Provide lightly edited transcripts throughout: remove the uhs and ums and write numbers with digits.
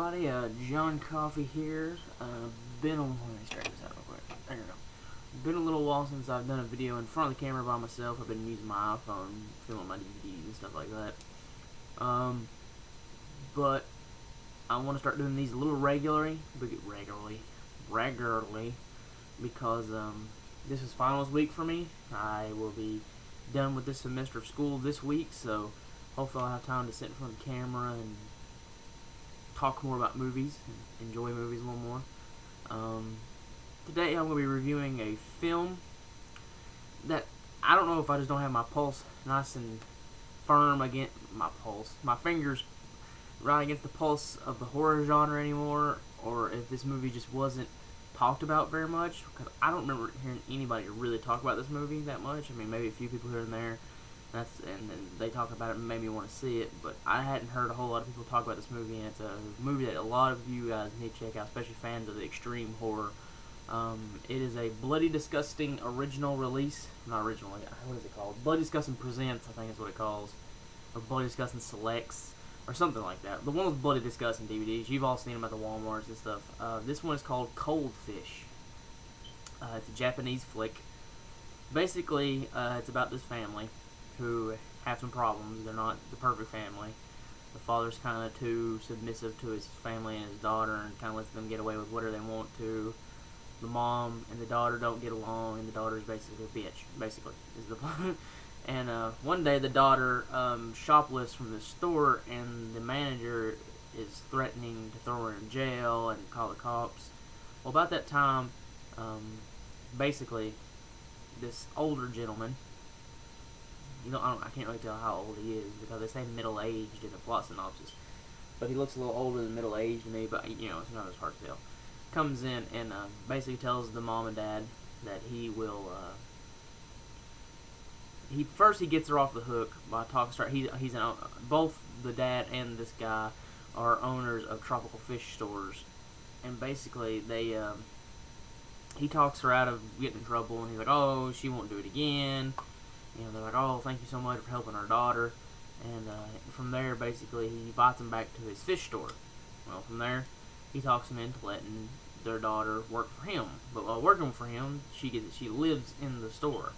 everybody, John Coffee here. Let me start this out real quick. There we go. Been a little while since I've done a video in front of the camera by myself. I've been using my iPhone, filming my DVDs and stuff like that. But I want to start doing these a little regularly, because this is finals week for me. I will be done with this semester of school this week, so hopefully I'll have time to sit in front of the camera and talk more about movies and enjoy movies a little more. Today I'm going to be reviewing a film that I don't know if I just don't have my pulse nice and firm against my fingers right against the pulse of the horror genre anymore, or if this movie just wasn't talked about very much, because I don't remember hearing anybody really talk about this movie that much. I mean, maybe a few people here and there, and they talk about it and made me want to see it, but I hadn't heard a whole lot of people talk about this movie, and it's a movie that a lot of you guys need to check out, especially fans of the extreme horror. It is a Bloody Disgusting original release. Not originally, what is it called? Bloody Disgusting Presents, I think is what it calls. Or Bloody Disgusting Selects, or something like that. The one with Bloody Disgusting DVDs, you've all seen them at the Walmarts and stuff. This one is called Cold Fish. It's a Japanese flick. Basically, it's about this family who have some problems. They're not the perfect family. The father's kind of too submissive to his family and his daughter, and kind of lets them get away with whatever they want to. The mom and the daughter don't get along, and the daughter's basically a bitch, basically, is the point. And one day the daughter shoplifts from the store, and the manager is threatening to throw her in jail and call the cops. Well, about that time, basically, this older gentleman, I can't really tell how old he is, because they say middle-aged in the plot synopsis, but he looks a little older than middle-aged to me, but, it's not as hard to tell. Comes in and basically tells the mom and dad that he will, he gets her off the hook by talking. Both the dad and this guy are owners of tropical fish stores, and basically he talks her out of getting in trouble, and he's like, oh, she won't do it again. They're like, oh, thank you so much for helping our daughter. And from there, basically, he invites them back to his fish store. Well, from there, he talks them into letting their daughter work for him. But while working for him, she lives in the store,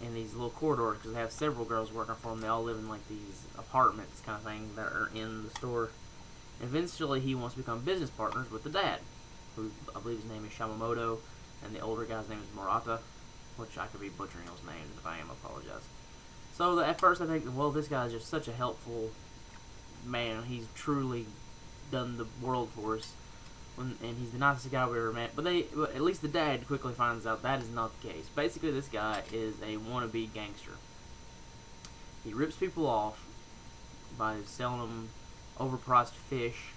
in these little corridors, because they have several girls working for them. They all live in like these apartments kind of thing that are in the store. Eventually, he wants to become business partners with the dad, who I believe his name is Shamamoto, and the older guy's name is Murata, which I could be butchering those names. If I am, I apologize. So at first I think, well, this guy is just such a helpful man. He's truly done the world for us, and he's the nicest guy we ever met. But at least the dad quickly finds out that is not the case. Basically, this guy is a wannabe gangster. He rips people off by selling them overpriced fish,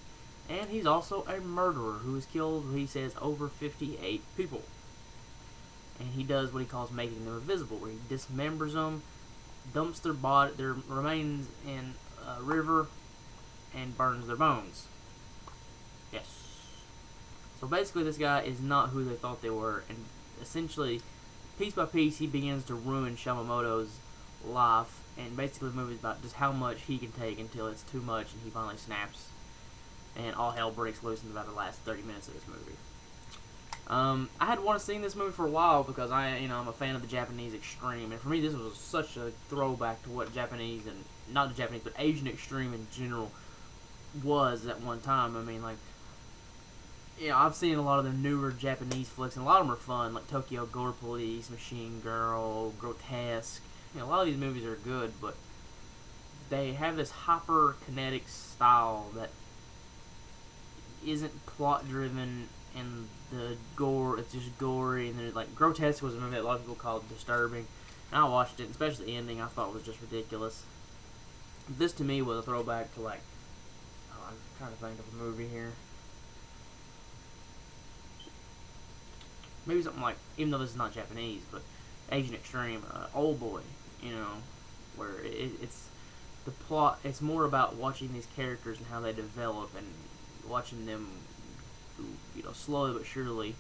and he's also a murderer who has killed, he says, over 58 people. And he does what he calls making them invisible, where he dismembers them, dumps their remains in a river, and burns their bones. Yes. So basically, this guy is not who they thought they were, and essentially, piece by piece, he begins to ruin Shamamoto's life, and basically the movie is about just how much he can take until it's too much, and he finally snaps, and all hell breaks loose in about the last 30 minutes of this movie. I had wanted to see this movie for a while because I'm a fan of the Japanese extreme, and for me this was such a throwback to what Japanese, and not the Japanese, but Asian extreme in general was at one time. I mean, like, I've seen a lot of the newer Japanese flicks, and a lot of them are fun, like Tokyo Gore Police, Machine Girl, Grotesque. A lot of these movies are good, but they have this hyper-kinetic style that isn't plot-driven, and the gore, it's just gory, and then, like, Grotesque was a movie that a lot of people called disturbing, and I watched it, especially the ending I thought was just ridiculous. This, to me, was a throwback to, like, I'm trying to think of a movie here. Maybe something like, even though this is not Japanese, but Asian extreme, Old Boy, where it's the plot, it's more about watching these characters and how they develop, and watching them, slowly but surely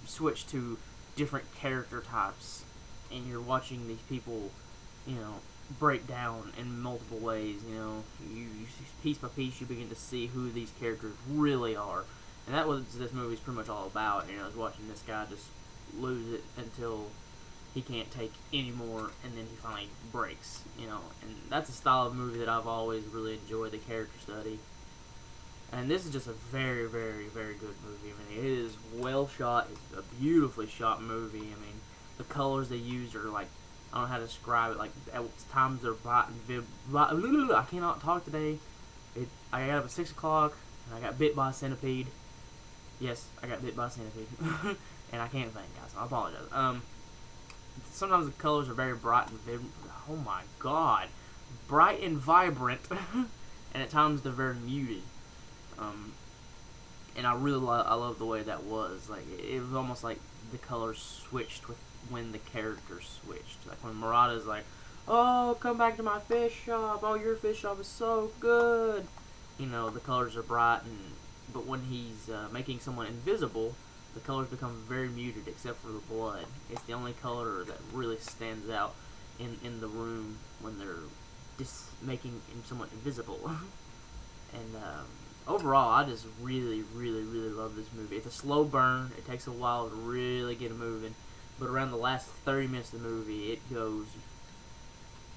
switch to different character types, and you're watching these people, break down in multiple ways. You piece by piece you begin to see who these characters really are, and that was this movie's pretty much all about. Is watching this guy just lose it until he can't take anymore, and then he finally breaks. And that's a style of movie that I've always really enjoyed, the character study. And this is just a very, very, very good movie. It is well shot. It's a beautifully shot movie. The colors they use are like, I don't know how to describe it. Like, at times they're bright and vivid. I cannot talk today. I got up at 6 o'clock, and I got bit by a centipede. Yes, I got bit by a centipede. And I can't think, guys. I apologize. Sometimes the colors are very bright and vivid. Oh my god. Bright and vibrant. And at times they're very muted. And I really I love the way that was. Like, it was almost like the colors switched with when the characters switched. Like when Murata's like, "Oh, come back to my fish shop. Oh, your fish shop is so good." The colors are bright, but when he's making someone invisible, the colors become very muted, except for the blood. It's the only color that really stands out in the room when they're just making someone invisible. And overall, I just really, really, really love this movie. It's a slow burn. It takes a while to really get it moving. But around the last 30 minutes of the movie, it goes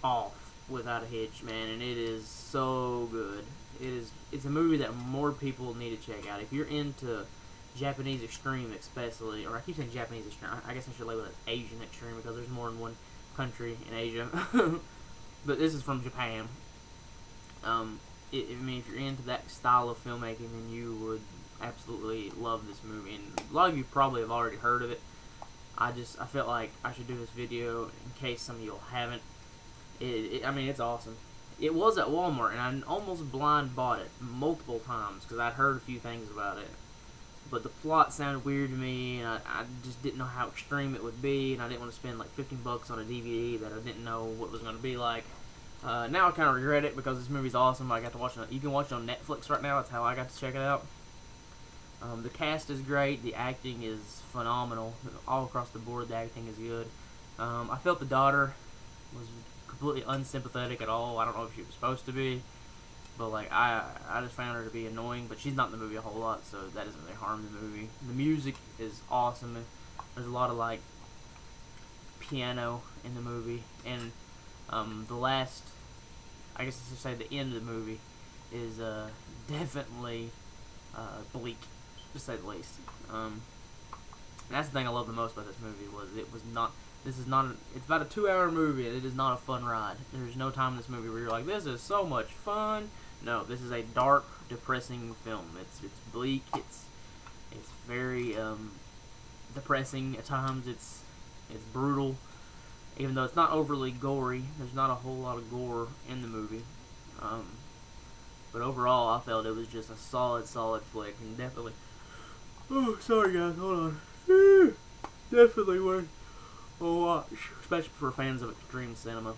off without a hitch, man. And it is so good. It's a movie that more people need to check out. If you're into Japanese extreme, especially, or I keep saying Japanese extreme. I guess I should label it Asian extreme because there's more than one country in Asia. But this is from Japan. If you're into that style of filmmaking, then you would absolutely love this movie. And a lot of you probably have already heard of it. I felt like I should do this video in case some of you haven't. It's awesome. It was at Walmart, and I almost blind bought it multiple times because I'd heard a few things about it. But the plot sounded weird to me, and I just didn't know how extreme it would be, and I didn't want to spend like $15 on a DVD that I didn't know what it was going to be like. Now I kind of regret it because this movie's awesome. I got to watch it. You can watch it on Netflix right now. That's how I got to check it out. The cast is great. The acting is phenomenal. All across the board, the acting is good. I felt the daughter was completely unsympathetic at all. I don't know if she was supposed to be, but like I just found her to be annoying. But she's not in the movie a whole lot, so that doesn't really harm the movie. The music is awesome. There's a lot of like piano in the movie, and the last, I guess I should say, the end of the movie is definitely bleak, to say the least. And that's the thing I love the most about this movie it's about a 2-hour movie, and it is not a fun ride. There's no time in this movie where you're like, this is so much fun. No, this is a dark, depressing film. It's bleak. It's very depressing at times. It's brutal. Even though it's not overly gory, there's not a whole lot of gore in the movie. But overall, I felt it was just a solid flick, and definitely. Oh, sorry guys, hold on. Definitely worth a watch, especially for fans of extreme cinema.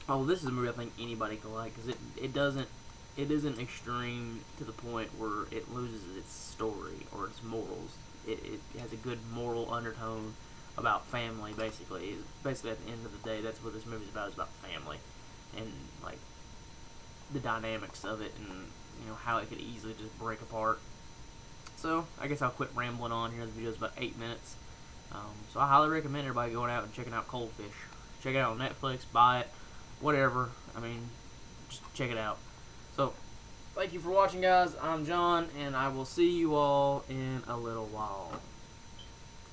Oh, this is a movie I think anybody can like, because it isn't extreme to the point where it loses its story or its morals. It has a good moral undertone about family, basically. Basically, at the end of the day, that's what this movie's about. It's about family, and like the dynamics of it, and how it could easily just break apart. So I guess I'll quit rambling on here. The video's about 8 minutes. So I highly recommend everybody going out and checking out Cold Fish. Check it out on Netflix, buy it, whatever. Just check it out. So, thank you for watching, guys. I'm John, and I will see you all in a little while.